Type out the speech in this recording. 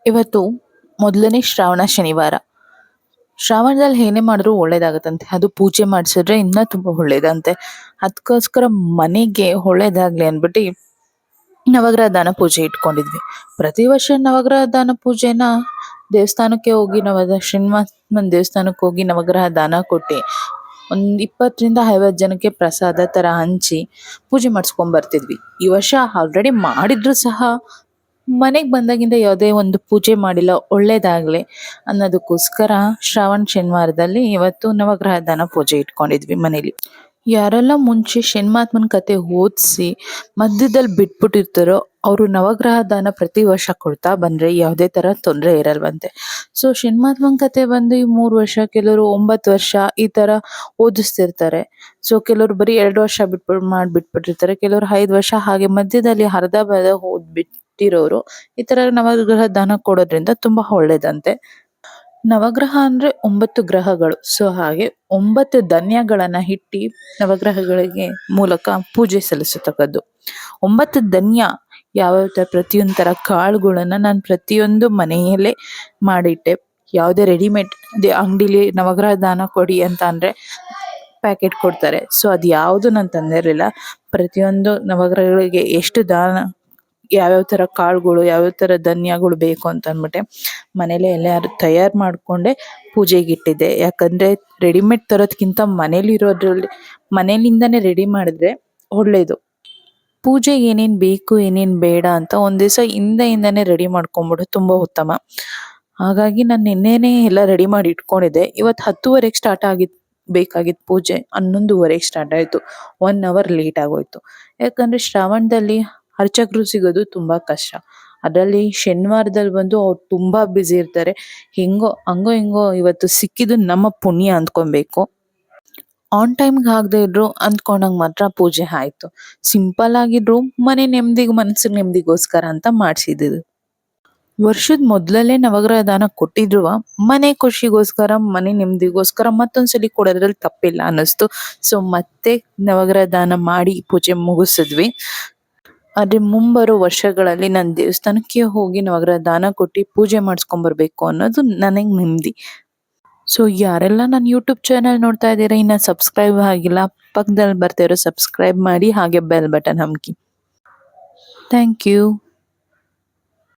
ಇವತ್ತು ಮೊದಲನೇ ಶ್ರಾವಣ ಶನಿವಾರ. ಶ್ರಾವಣದಲ್ಲಿ ಏನೇ ಮಾಡಿದ್ರು ಒಳ್ಳೇದಾಗತ್ತಂತೆ. ಅದು ಪೂಜೆ ಮಾಡಿಸಿದ್ರೆ ಇನ್ನೂ ತುಂಬ ಒಳ್ಳೇದಂತೆ. ಅದಕ್ಕೋಸ್ಕರ ಮನೆಗೆ ಒಳ್ಳೇದಾಗ್ಲಿ ಅಂದ್ಬಿಟ್ಟು ನವಗ್ರಹ ದಾನ ಪೂಜೆ ಇಟ್ಕೊಂಡಿದ್ವಿ. ಪ್ರತಿ ವರ್ಷ ನವಗ್ರಹ ದಾನ ಪೂಜೆನ ದೇವಸ್ಥಾನಕ್ಕೆ ಹೋಗಿ ಶ್ರೀನಿವಾಸನ ದೇವಸ್ಥಾನಕ್ಕೆ ಹೋಗಿ ನವಗ್ರಹ ದಾನ ಕೊಟ್ಟು ಒಂದು 20 ರಿಂದ 50 ಜನಕ್ಕೆ ಪ್ರಸಾದ ಥರ ಹಂಚಿ ಪೂಜೆ ಮಾಡಿಸ್ಕೊಂಡ್ ಬರ್ತಿದ್ವಿ. ಈ ವರ್ಷ ಆಲ್ರೆಡಿ ಮಾಡಿದ್ರು ಸಹ ಮನೆಗೆ ಬಂದಾಗಿಂದ ಯಾವುದೇ ಒಂದು ಪೂಜೆ ಮಾಡಿಲ್ಲ, ಒಳ್ಳೇದಾಗಲಿ ಅನ್ನೋದಕ್ಕೋಸ್ಕರ ಶ್ರಾವಣ ಶನಿವಾರದಲ್ಲಿ ಇವತ್ತು ನವಗ್ರಹ ದಾನ ಪೂಜೆ ಇಟ್ಕೊಂಡಿದ್ವಿ ಮನೇಲಿ. ಯಾರೆಲ್ಲ ಮುಂಚೆ ಶನಿಮಹಾತ್ಮನ ಕತೆ ಓದಿಸಿ ಮಧ್ಯದಲ್ಲಿ ಬಿಟ್ಬಿಟ್ಟಿರ್ತಾರೋ ಅವರು ನವಗ್ರಹ ದಾನ ಪ್ರತಿ ವರ್ಷ ಕೊಡ್ತಾ ಬಂದರೆ ಯಾವುದೇ ಥರ ತೊಂದರೆ ಇರಲ್ವಂತೆ. ಸೊ ಶನಿಮಹಾತ್ಮನ ಕತೆ ಬಂದು ಈ 3 ವರ್ಷ, ಕೆಲವರು 9 ವರ್ಷ ಈ ಥರ ಓದಿಸ್ತಿರ್ತಾರೆ. ಸೊ ಕೆಲವರು ಬರೀ 2 ವರ್ಷ ಬಿಟ್ಬಿಟ್ಟಿರ್ತಾರೆ, ಕೆಲವರು 5 ವರ್ಷ, ಹಾಗೆ ಮಧ್ಯದಲ್ಲಿ ಅರ್ಧ ಓದ್ಬಿಟ್ಟಿರೋರು ಈ ಥರ ನವಗ್ರಹ ದಾನ ಕೊಡೋದ್ರಿಂದ ತುಂಬ ಒಳ್ಳೇದಂತೆ. ನವಗ್ರಹ ಅಂದರೆ 9 ಗ್ರಹಗಳು. ಸೊ ಹಾಗೆ 9 ಧನ್ಯಗಳನ್ನು ಇಟ್ಟು ನವಗ್ರಹಗಳಿಗೆ ಮೂಲಕ ಪೂಜೆ ಸಲ್ಲಿಸತಕ್ಕದ್ದು. 9 ಧನ್ಯ ಯಾವ್ಯಾವ ಥರ ಪ್ರತಿಯೊಂದು ಥರ ಕಾಳುಗಳನ್ನು ನಾನು ಪ್ರತಿಯೊಂದು ಮನೆಯಲ್ಲೇ ಮಾಡಿಟ್ಟೆ. ಯಾವುದೇ ರೆಡಿಮೇಡ್ ಅಂಗಡಿಲಿ ನವಗ್ರಹ ದಾನ ಕೊಡಿ ಅಂತ ಅಂದರೆ ಪ್ಯಾಕೆಟ್ ಕೊಡ್ತಾರೆ. ಸೊ ಅದು ಯಾವುದು ನಾನು ತಂದಿರಲಿಲ್ಲ. ಪ್ರತಿಯೊಂದು ನವಗ್ರಹಗಳಿಗೆ ಎಷ್ಟು ದಾನ, ಯಾವ್ಯಾವ ಥರ ಕಾಳುಗಳು, ಯಾವ್ಯಾವ ಥರ ಧನ್ಯಗಳು ಬೇಕು ಅಂತ ಅಂದ್ಬಿಟ್ಟೆ ಮನೇಲೇ ಎಲ್ಲಾರು ತಯಾರು ಮಾಡಿಕೊಂಡೆ ಪೂಜೆಗೆ ಇಟ್ಟಿದ್ದೆ. ಯಾಕಂದರೆ ರೆಡಿಮೇಡ್ ತರೋದ್ಕಿಂತ ಮನೇಲಿಂದನೇ ರೆಡಿ ಮಾಡಿದ್ರೆ ಒಳ್ಳೆಯದು. ಪೂಜೆಗೆ ಏನೇನು ಬೇಕು ಏನೇನು ಬೇಡ ಅಂತ ಒಂದು ದಿವಸ ಹಿಂದೆಯಿಂದನೇ ರೆಡಿ ಮಾಡ್ಕೊಂಬಿಡೋದು ತುಂಬ ಉತ್ತಮ. ಹಾಗಾಗಿ ನಾನು ನಿನ್ನೆನೇ ಎಲ್ಲ ರೆಡಿ ಮಾಡಿ ಇಟ್ಕೊಂಡಿದ್ದೆ. ಇವತ್ತು 10:30ಗೆ ಸ್ಟಾರ್ಟ್ ಬೇಕಾಗಿತ್ತು ಪೂಜೆ, 11:30ಗೆ ಸ್ಟಾರ್ಟ್ ಆಯಿತು. 1 ಅವರ್ ಲೇಟ್ ಆಗೋಯ್ತು. ಯಾಕಂದರೆ ಶ್ರಾವಣದಲ್ಲಿ ಅರ್ಚಕರು ಸಿಗೋದು ತುಂಬ ಕಷ್ಟ. ಅದರಲ್ಲಿ ಶನಿವಾರದಲ್ಲಿ ಬಂದು ಅವ್ರು ತುಂಬ ಬ್ಯುಸಿ ಇರ್ತಾರೆ. ಹಂಗೋ ಹಿಂಗೋ ಇವತ್ತು ಸಿಕ್ಕಿದ್ದು ನಮ್ಮ ಪುಣ್ಯ ಅಂದ್ಕೊಬೇಕು. ಆನ್ ಟೈಮ್ಗೆ ಆಗದೆ ಇದ್ರು ಅಂದ್ಕೊಂಡಂಗೆ ಮಾತ್ರ ಪೂಜೆ ಆಯಿತು. ಸಿಂಪಲ್ ಆಗಿದ್ರು ಮನಸ್ಸಿಗೆ ನೆಮ್ಮದಿಗೋಸ್ಕರ ಅಂತ ಮಾಡಿಸಿದ್ದು. ವರ್ಷದ ಮೊದಲಲ್ಲೇ ನವಗ್ರಹ ದಾನ ಕೊಟ್ಟಿದ್ರು ಮನೆ ಖುಷಿಗೋಸ್ಕರ, ಮನೆ ನೆಮ್ಮದಿಗೋಸ್ಕರ ಮತ್ತೊಂದ್ಸಲಿ ಕೊಡೋದ್ರಲ್ಲಿ ತಪ್ಪಿಲ್ಲ ಅನ್ನಿಸ್ತು. ಸೊ ಮತ್ತೆ ನವಗ್ರಹ ದಾನ ಮಾಡಿ ಪೂಜೆ ಮುಗಿಸಿದ್ವಿ. ಆದರೆ ಮುಂಬರೋ ವರ್ಷಗಳಲ್ಲಿ ನಾನು ದೇವಸ್ಥಾನಕ್ಕೆ ಹೋಗಿ ನವಗ್ರಹ ದಾನ ಕೊಟ್ಟು ಪೂಜೆ ಮಾಡಿಸ್ಕೊಂಬರ್ಬೇಕು ಅನ್ನೋದು ನನಗೆ ನೆಮ್ಮದಿ. ಸೊ ಯಾರೆಲ್ಲ ನನ್ನ ಯೂಟ್ಯೂಬ್ ಚಾನಲ್ ನೋಡ್ತಾ ಇದ್ದೀರಾ, ಇನ್ನು ಸಬ್ಸ್ಕ್ರೈಬ್ ಆಗಿಲ್ಲ, ಪಕ್ಕದಲ್ಲಿ ಬರ್ತಾ ಇರೋ ಸಬ್ಸ್ಕ್ರೈಬ್ ಮಾಡಿ, ಹಾಗೆ ಬೆಲ್ ಬಟನ್ ಅಮ್ಕಿ. Thank you.